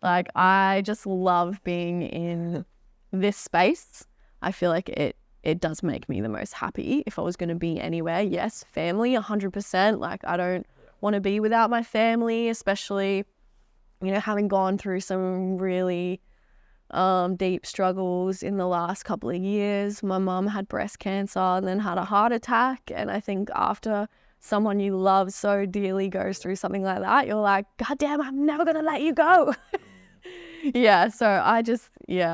Like I just love being in this space. I feel like it does make me the most happy. If I was going to be anywhere, yes, family, 100%. Like I don't want to be without my family, especially, having gone through some really deep struggles in the last couple of years. My mum had breast cancer and then had a heart attack. And I think after someone you love so dearly goes through something like that, you're like, God damn, I'm never going to let you go. Yeah, so I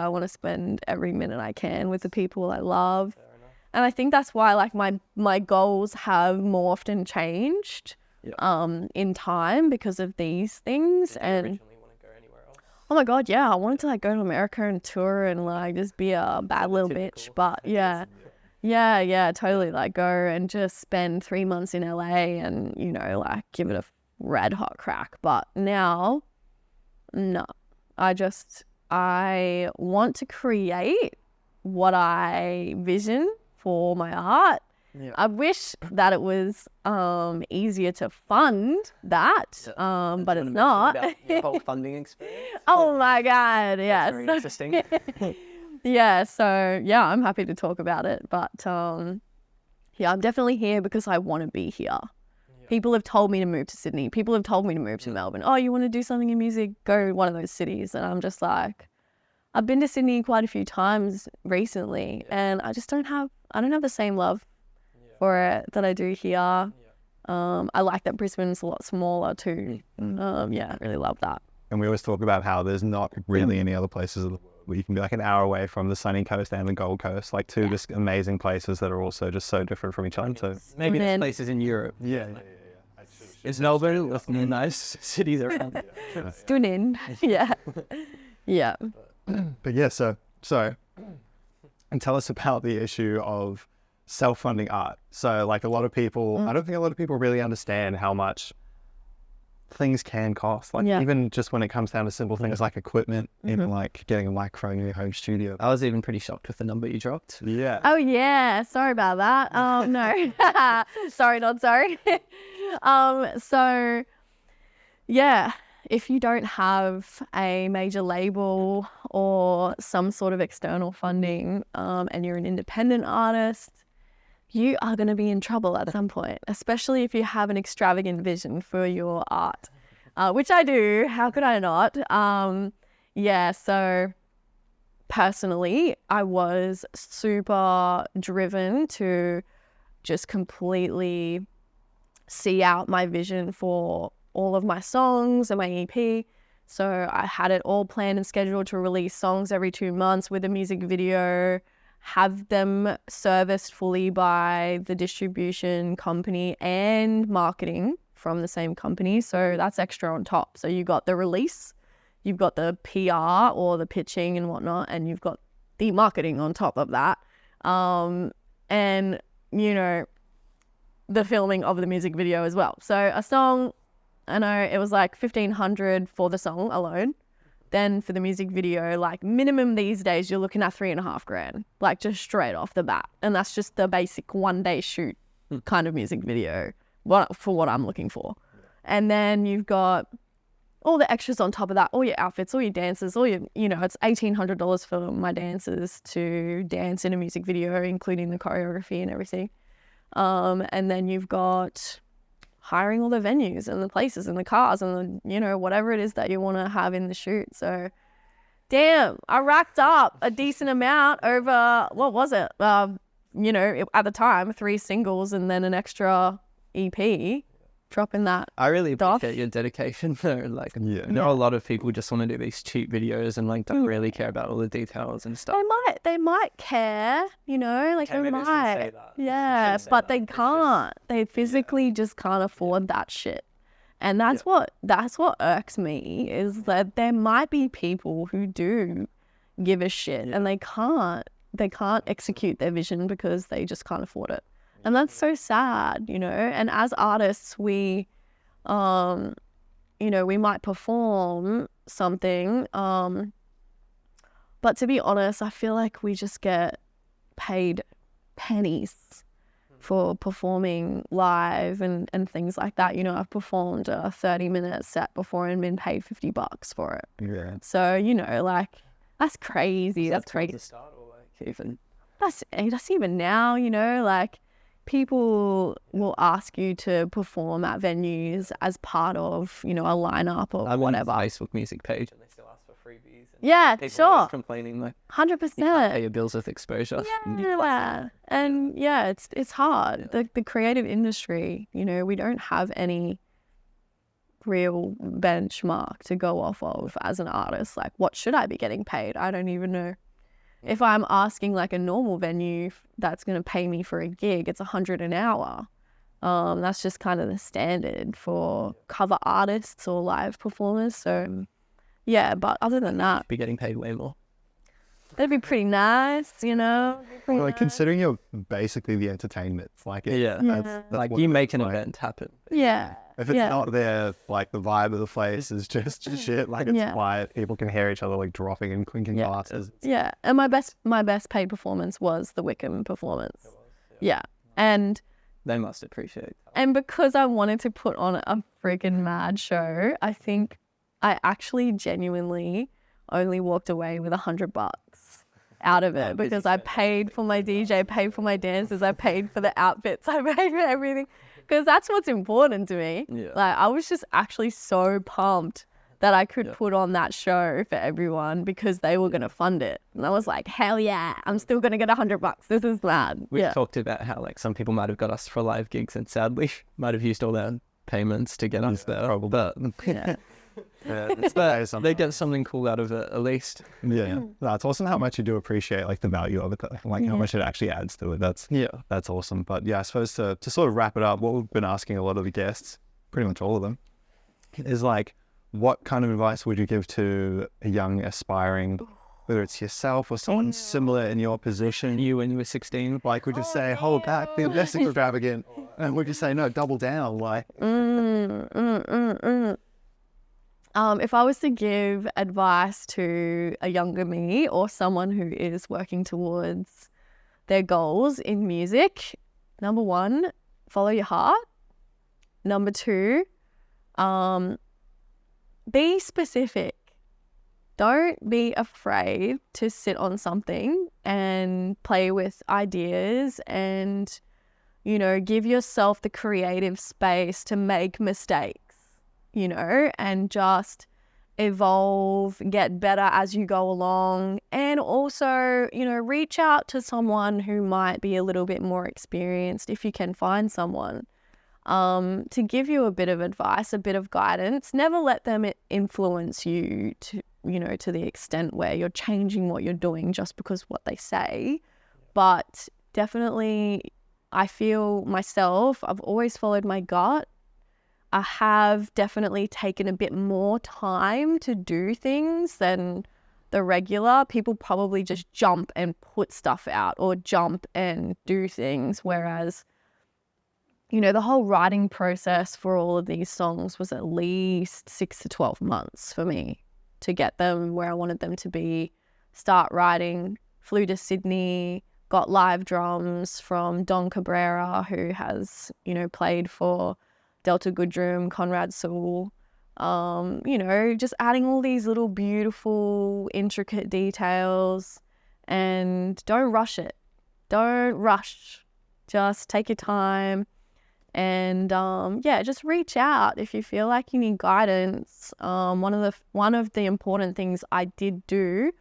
want to spend every minute I can with the people I love. And I think that's why like my goals have morphed and changed in time because of these things. Did you And originally want to go anywhere else? oh my God, yeah, I wanted to like go to America and tour and like just be a bad little bitch. But yeah, totally like go and just spend 3 months in LA and, like give it a red hot crack. But now, no. I want to create what I vision for my art. Yeah. I wish that it was easier to fund that, but it's not. About your whole funding experience. Oh my God, yes. Very interesting. Yeah, so yeah, I'm happy to talk about it. But I'm definitely here because I want to be here. People have told me to move to Sydney. People have told me to move to Melbourne. Oh, you want to do something in music? Go to one of those cities. And I'm just like, I've been to Sydney quite a few times recently, and I just don't have the same love for it that I do here. I like that Brisbane's a lot smaller too. I really love that. And we always talk about how there's not really any other places of the world where you can be like an hour away from the sunny coast and the Gold Coast, like two just amazing places that are also just so different from each other. So maybe there's places in Europe. Yeah. It's Melbourne with nice cities around. Stunning. Yeah. But yeah, so and tell us about the issue of self-funding art. So like a lot of people, I don't think a lot of people really understand how much things can cost. Like even just when it comes down to simple things like equipment, even like getting a microphone in your home studio. I was even pretty shocked with the number you dropped. Yeah. Oh yeah, sorry about that. No, sorry, not sorry. So yeah, if you don't have a major label or some sort of external funding, and you're an independent artist, you are going to be in trouble at some point, especially if you have an extravagant vision for your art, which I do. How could I not? So personally, I was super driven to just completely see out my vision for all of my songs and my EP. So I had it all planned and scheduled to release songs every 2 months with a music video, have them serviced fully by the distribution company and marketing from the same company. So that's extra on top. So you got the release, you've got the PR or the pitching and whatnot, and you've got the marketing on top of that. And, you know, the filming of the music video as well. So a song, I know it was like $1,500 for the song alone. Then for the music video, like minimum these days, you're looking at $3,500, like just straight off the bat. And that's just the basic 1 day shoot kind of music video for what I'm looking for. And then you've got all the extras on top of that, all your outfits, all your dances, all your, you know, it's $1,800 for my dancers to dance in a music video, including the choreography and everything. And then you've got hiring all the venues and the places and the cars and the, you know, whatever it is that you want to have in the shoot. So damn, I racked up a decent amount over, what was it? You know, at the time, 3 singles and then an extra EP, dropping that. I really stuff. appreciate your dedication though. Like, I know a lot of people just want to do these cheap videos and like don't really care about all the details and stuff. They might care, you know, like Okay, they maybe I was gonna say might. that. Yeah, Say but that. they It's just- can't. They physically just can't afford that shit. And that's what irks me, is that there might be people who do give a shit and they can't execute their vision because they just can't afford it. And that's so sad, you know. And as artists, we you know, we might perform something, but to be honest, I feel like we just get paid pennies for performing live and things like that. You know, I've performed a 30-minute set before and been paid $50 for it. Yeah. So, you know, like, that's crazy. That's towards crazy. the start or like even That's even now, you know, like, people will ask you to perform at venues as part of, you know, a lineup or I went to whatever. the Facebook music page and they still ask for freebies. And Yeah, people sure. always complaining like you can't pay 100%. your bills with exposure. Yeah. And yeah, it's hard. The creative industry, you know, we don't have any real benchmark to go off of as an artist. Like, what should I be getting paid? I don't even know. If I'm asking like a normal venue that's going to pay me for a gig, it's $100 an hour. That's just kind of the standard for cover artists or live performers. So yeah, but other than that, Be getting paid way more. that'd be pretty nice, you know? Pretty Like nice. considering you're basically the entertainment, like Yeah. that's Like what you it's make an like. event happen. Yeah. If it's yeah. not there, like the vibe of the place is just shit. Like it's Yeah. quiet. People can hear each other like dropping and clinking Yeah. glasses. Yeah. And my best paid performance was the Wickham performance. Yeah. And They must appreciate that. And because I wanted to put on a freaking mad show, I think I actually genuinely only walked away with $100 out of it because I paid for my DJ, paid for my dancers, I paid for the outfits, I paid for everything because that's what's important to me. Yeah. Like, I was just actually so pumped that I could put on that show for everyone because they were going to fund it. And I was like, hell yeah, I'm still going to get $100. This is mad. We've Yeah. talked about how like some people might have got us for live gigs and sadly might have used all their payments to get us there. But Yeah. but they get something cool out of it at least. Yeah, that's awesome. How much you do appreciate like the value of it, like how much it actually adds to it. That's awesome. But yeah, I suppose to sort of wrap it up, what we've been asking a lot of the guests, pretty much all of them, is like, what kind of advice would you give to a young aspiring, whether it's yourself or someone similar in your position? You when you were 16. Like, would you say, hold back, be less extravagant? And would you say, no, double down? Like, If I was to give advice to a younger me or someone who is working towards their goals in music, number 1, follow your heart. Number 2, be specific. Don't be afraid to sit on something and play with ideas and, you know, give yourself the creative space to make mistakes, you know, and just evolve, get better as you go along. And also, you know, reach out to someone who might be a little bit more experienced if you can find someone. To give you a bit of advice, a bit of guidance. Never let them influence you to, you know, to the extent where you're changing what you're doing just because what they say, But definitely, I feel myself, I've always followed my gut. I have definitely taken a bit more time to do things than the regular. People probably just jump and put stuff out or jump and do things. Whereas, you know, the whole writing process for all of these songs was at least 6 to 12 months for me to get them where I wanted them to be. Start writing, flew to Sydney, got live drums from Don Cabrera, who has, you know, played for Delta Goodrum, Conrad Sewell. You know, just adding all these little beautiful, intricate details, and don't rush it. Don't rush. Just take your time, and just reach out if you feel like you need guidance. One of the important things I did do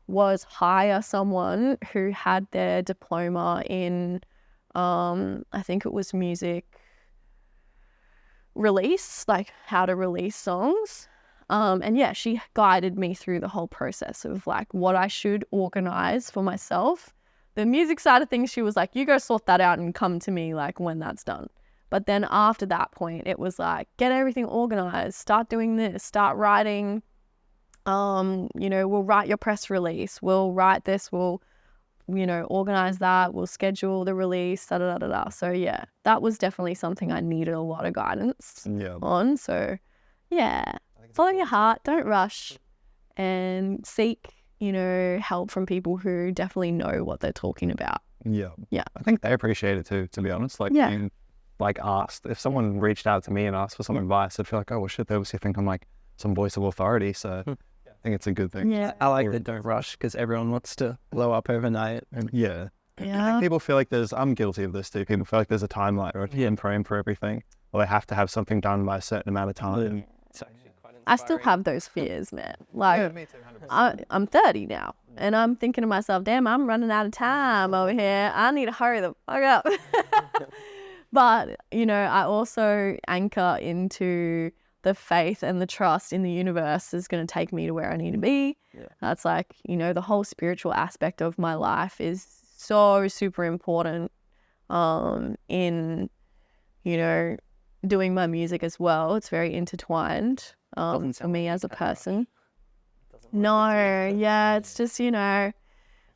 was hire someone who had their diploma in, I think it was music release, like how to release songs. And yeah, she guided me through the whole process of like what I should organize for myself. The music side of things, she was like, you go sort that out and come to me like when that's done. But then after that point, it was like, get everything organized, start doing this, start writing. You know, we'll write your press release, we'll write this, we'll, you know, organize that, we'll schedule the release, da da da da. So yeah, that was definitely something I needed a lot of guidance on. So yeah, follow your heart, don't rush, and seek, you know, help from people who definitely know what they're talking about. Yeah. Yeah. I think they appreciate it too, to be honest. Like being like asked, if someone reached out to me and asked for some advice, I'd feel like, oh well shit, they obviously think I'm like some voice of authority. So I think it's a good thing. Yeah. I like that don't rush, because everyone wants to blow up overnight. And I think people feel like I'm guilty of this too. People feel like there's a timeline or a time frame for everything, or they have to have something done by a certain amount of time. it's actually quite I still have those fears, man. Like, me too, 100%. I'm 30 now, and I'm thinking to myself, damn, I'm running out of time over here. I need to hurry the fuck up. But, you know, I also anchor into the faith and the trust in the universe is going to take me to where I need to be. Yeah. That's like, you know, the whole spiritual aspect of my life is so super important in, you know, doing my music as well. It's very intertwined for me as a person. No, yeah, it's just, you know,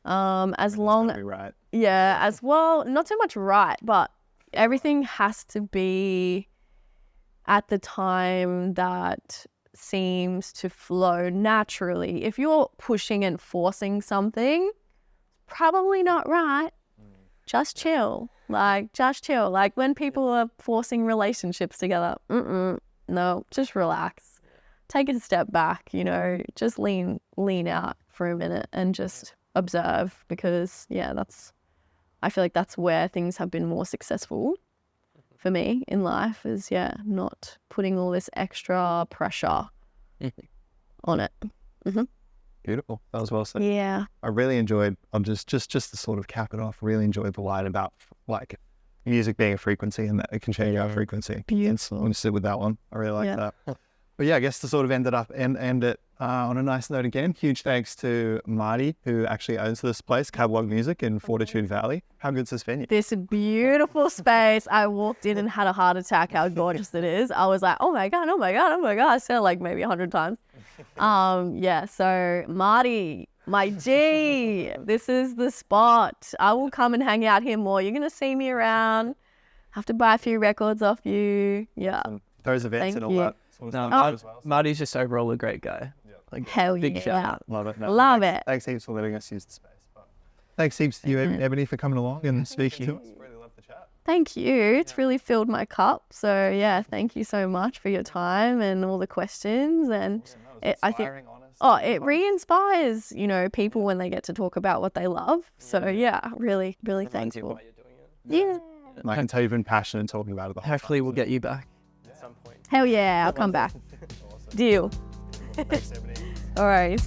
as long as well, not so much right, but everything has to be at the time that seems to flow naturally. If you're pushing and forcing something, probably not right. Just chill. Like, just chill. Like when people are forcing relationships together, no, just relax. Take it a step back, you know, just lean out for a minute and just observe, because I feel like that's where things have been more successful for me in life, is not putting all this extra pressure on it. Beautiful. That was well said. Yeah. I really enjoyed, just to sort of cap it off, really enjoyed the line about like music being a frequency and that it can change our frequency. Beautiful. I'm going to sit with that one. I really like that. But yeah, I guess to sort of end it on a nice note again, huge thanks to Marty, who actually owns this place, Cupid-like Music in Fortitude Valley. How good's this venue? This beautiful space. I walked in and had a heart attack how gorgeous it is. I was like, oh my God. I said it like maybe 100 times. So Marty, my G, this is the spot. I will come and hang out here more. You're going to see me around. Have to buy a few records off you. Yeah. Those events and all that. Marty's just overall a great guy. Like, hell big shout out. Love it. Love it. Thanks heaps for letting us use the space. Thanks heaps to you, Ebony, for coming along and speaking to us. Really love the chat. Thank you. It's really filled my cup. So yeah, thank you so much for your time and all the questions. And I think, it re-inspires, you know, people when they get to talk about what they love. So yeah, really, really thankful. Yeah. And I can tell you've been passionate talking about it the whole Hopefully time, we'll get you back at some point. Hell yeah, I'll come back. Awesome. Deal. Thanks, Ebony. All right.